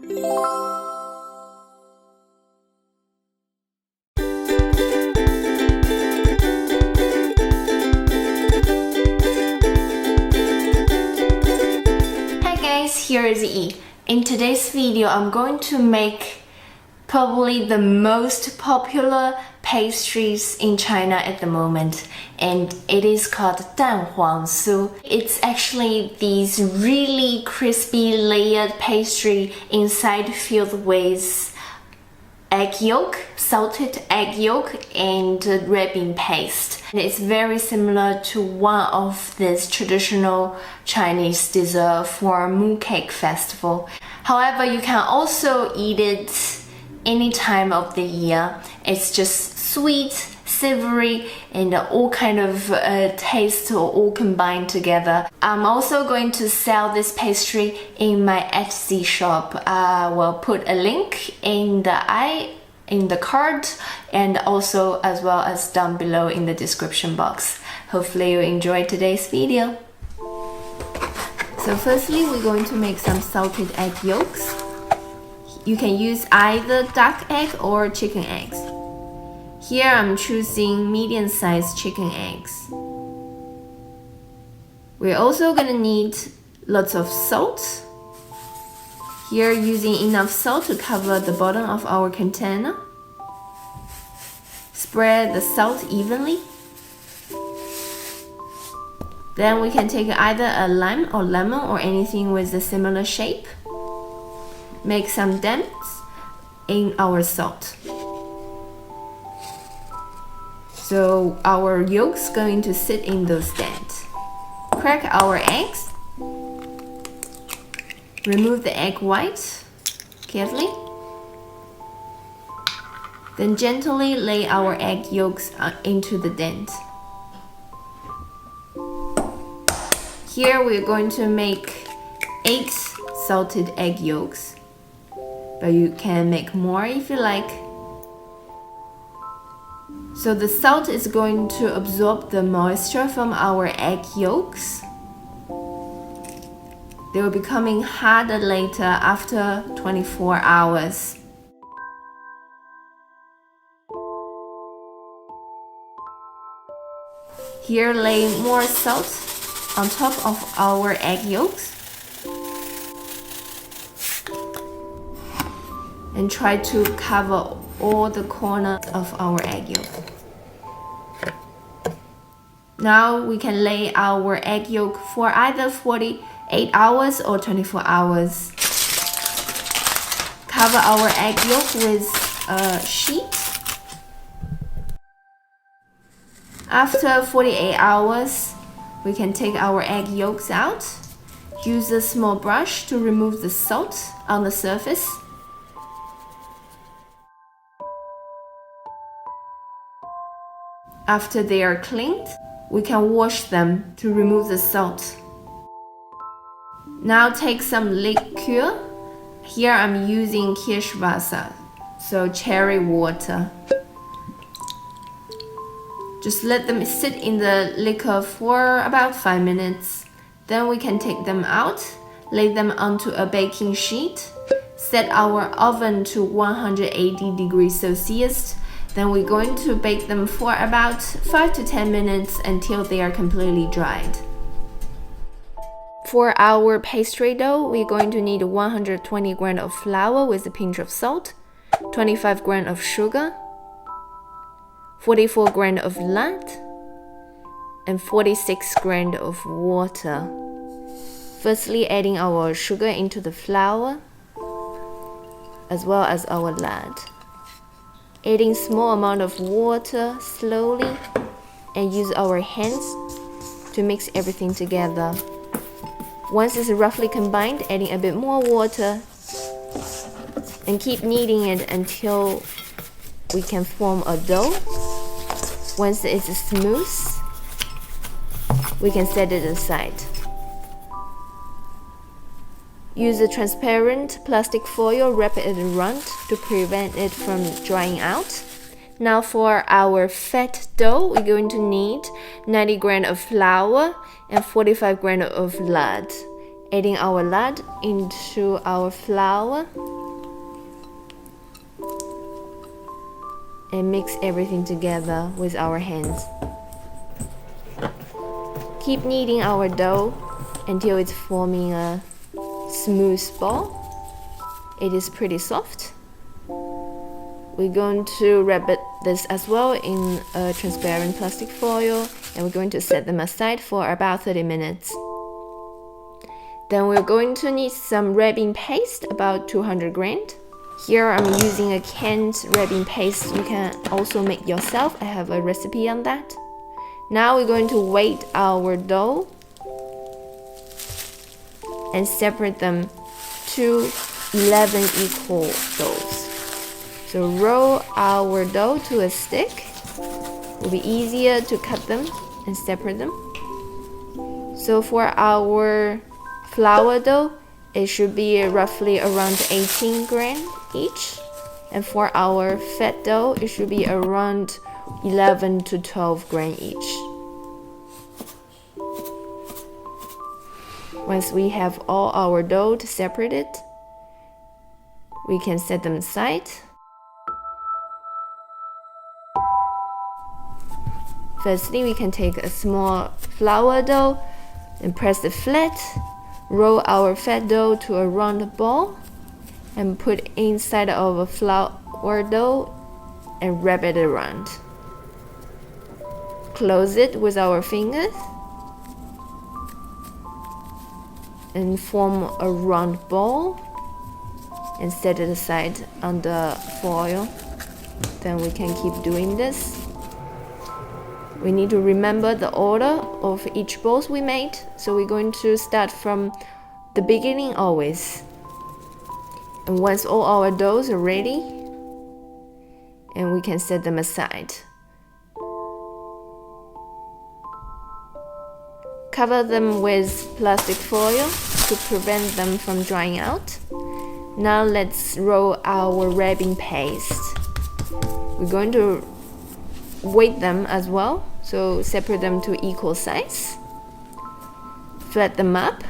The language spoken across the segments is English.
Here is E. In today's video, I'm going to make probably the most popular pastries in China at the moment, and it is called 蛋黄酥. It's actually these really crispy layered pastry inside filled with egg yolk, salted egg yolk, and red bean paste. And it's very similar to one of these traditional Chinese desserts for mooncake festival. However, you can also eat it any time of the year. It's just sweet, savoury, and all kind of taste all combined together. I'm also going to sell this pastry in my Etsy shop. I will put a link in the card and also as well as down below in the description box. Hopefully you enjoyed today's video. So firstly, we're going to make some salted egg yolks. You can use either duck egg or chicken eggs. Here I'm choosing medium-sized chicken eggs. We're also gonna need lots of salt. Here using enough salt to cover the bottom of our container. Spread the salt evenly. Then we can take either a lime or lemon or anything with a similar shape. Make some dents in our salt. So our yolk's going to sit in those dents. Crack our eggs. Remove the egg white carefully. Then gently lay our egg yolks into the dent. Here we're going to make 8 salted egg yolks, but you can make more if you like. So the salt is going to absorb the moisture from our egg yolks. They will be becoming harder later after 24 hours. Here lay more salt on top of our egg yolks. And try to cover all the corners of our egg yolk. Now we can lay our egg yolk for either 48 hours or 24 hours. Cover our egg yolk with a sheet. After 48 hours, we can take our egg yolks out. Use a small brush to remove the salt on the surface. After they are cleaned, we can wash them to remove the salt. Now take some liqueur. Here I'm using Kirschwasser, so cherry water. Just let them sit in the liquor for about 5 minutes. Then we can take them out, lay them onto a baking sheet, set our oven to 180 degrees Celsius. Then we're going to bake them for about 5 to 10 minutes until they are completely dried. For our pastry dough, we're going to need 120 grams of flour with a pinch of salt, 25 grams of sugar, 44 grams of lard, and 46 grams of water. Firstly, adding our sugar into the flour, as well as our lard. Adding small amount of water slowly, and use our hands to mix everything together. Once it's roughly combined, adding a bit more water, and keep kneading it until we can form a dough. Once it's smooth, we can set it aside. Use a transparent plastic foil, wrap it around to prevent it from drying out. Now for our fat dough, we're going to need 90 grams of flour and 45 grams of lard. Adding our lard into our flour. and mix everything together with our hands. Keep kneading our dough until it's forming a smooth ball. It is pretty soft. We're going to wrap this as well in a transparent plastic foil, and we're going to set them aside for about 30 minutes. Then we're going to need some wrapping paste, about 200 grams. Here I'm using a canned wrapping paste. You can also make yourself. I have a recipe on that. Now we're going to weight our dough and separate them to 11 equal doughs. So roll our dough to a stick. It will be easier to cut them and separate them. So for our flour dough, it should be roughly around 18 grams each. And for our fat dough, it should be around 11 to 12 grams each. Once we have all our dough separated, we can set them aside. Firstly, we can take a small flour dough and press it flat. Roll our fat dough to a round ball and put inside of a flour dough and wrap it around. Close it with our fingers and form a round ball and set it aside on the foil. Then we can keep doing this. We need to remember the order of each balls we made, so we're going to start from the beginning always. And once all our doughs are ready, and we can set them aside. Cover them with plastic foil to prevent them from drying out. Now let's roll our wrapping paste. We're going to weight them as well, so separate them to equal size. Flat them up.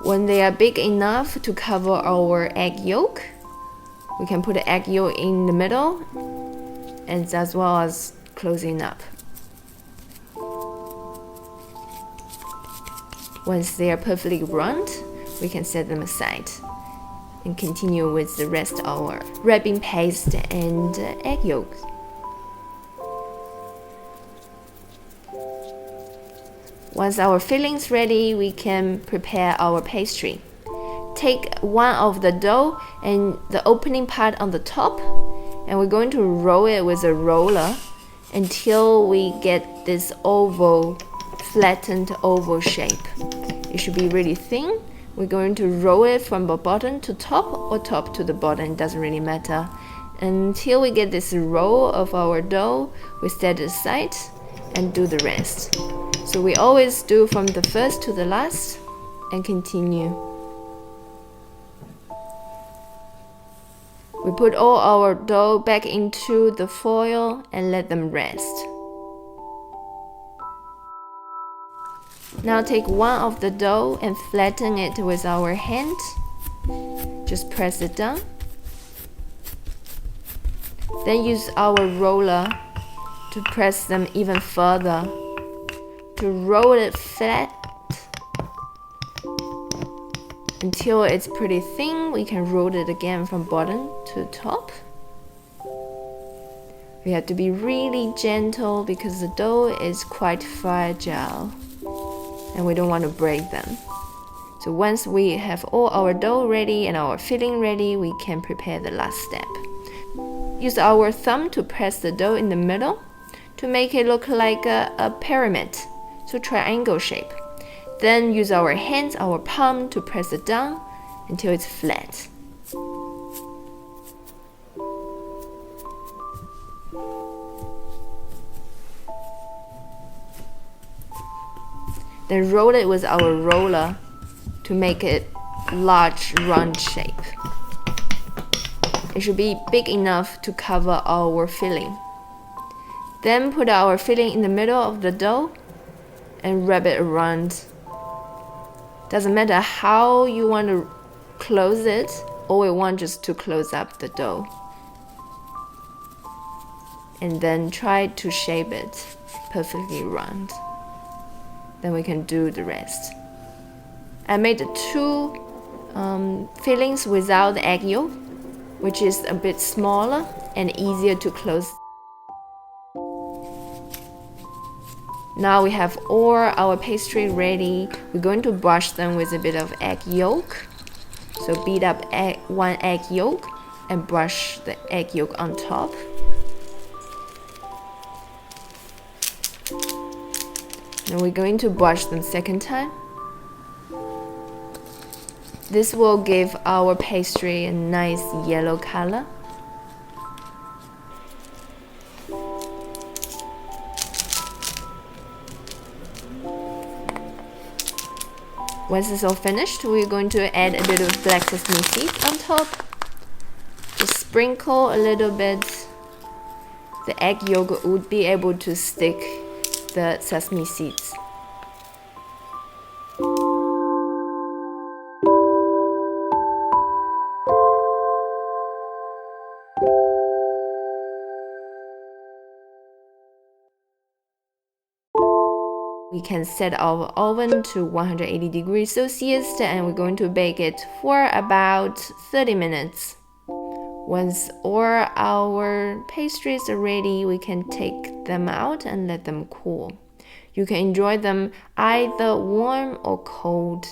When they are big enough to cover our egg yolk, we can put the egg yolk in the middle and as well as closing up. Once they are perfectly round, we can set them aside and continue with the rest of our wrapping paste and egg yolk. Once our filling is ready, we can prepare our pastry. Take one of the dough and the opening part on the top, and we're going to roll it with a roller until we get this oval, flattened oval shape. It should be really thin. We're going to roll it from the bottom to top or top to the bottom, it doesn't really matter. Until we get this roll of our dough, we set it aside and do the rest. So we always do from the first to the last and continue. We put all our dough back into the foil and let them rest. Now take one of the dough and flatten it with our hand. Just press it down. Then use our roller to press them even further. To roll it flat until it's pretty thin, we can roll it again from bottom to top. We have to be really gentle because the dough is quite fragile and we don't want to break them. So once we have all our dough ready and our filling ready, we can prepare the last step. Use our thumb to press the dough in the middle to make it look like a pyramid, so triangle shape. Then use our hands, our palm, to press it down until it's flat. Then roll it with our roller to make it large round shape. It should be big enough to cover our filling. Then put our filling in the middle of the dough and wrap it around. Doesn't matter how you want to close it, all we want just to close up the dough. and then try to shape it perfectly round. Then we can do the rest. I made 2 fillings without egg yolk, which is a bit smaller and easier to close. Now we have all our pastry ready. We're going to brush them with a bit of egg yolk. So beat up 1 egg yolk and brush the egg yolk on top. And we're going to brush them second time. This will give our pastry a nice yellow color. Once it's all finished, we're going to add a bit of black sesame seeds on top. Just sprinkle a little bit. The egg yolk would be able to stick the sesame seeds. We can set our oven to 180 degrees Celsius and we're going to bake it for about 30 minutes. Once all our pastries are ready, we can take them out and let them cool. You can enjoy them either warm or cold.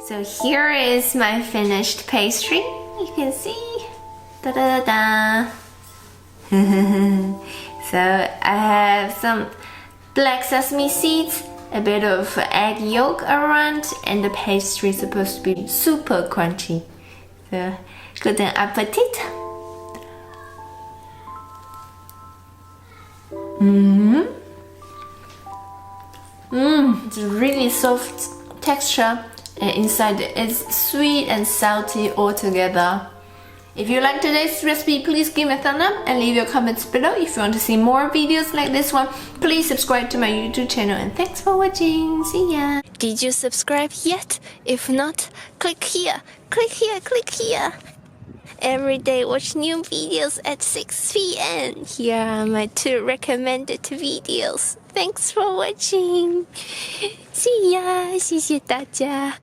So here is my finished pastry. You can see. Da da da. So I have some black sesame seeds, a bit of egg yolk around, and the pastry is supposed to be super crunchy. So good appetit. It's really soft texture. And inside it's sweet and salty all together. If you like today's recipe, please give me a thumbs up and leave your comments below. If you want to see more videos like this one, please subscribe to my YouTube channel and thanks for watching. See ya! Did you subscribe yet? If not, click here, click here, click here. Every day watch new videos at 6 p.m. Here are my 2 recommended videos. Thanks for watching. See ya! 谢谢大家。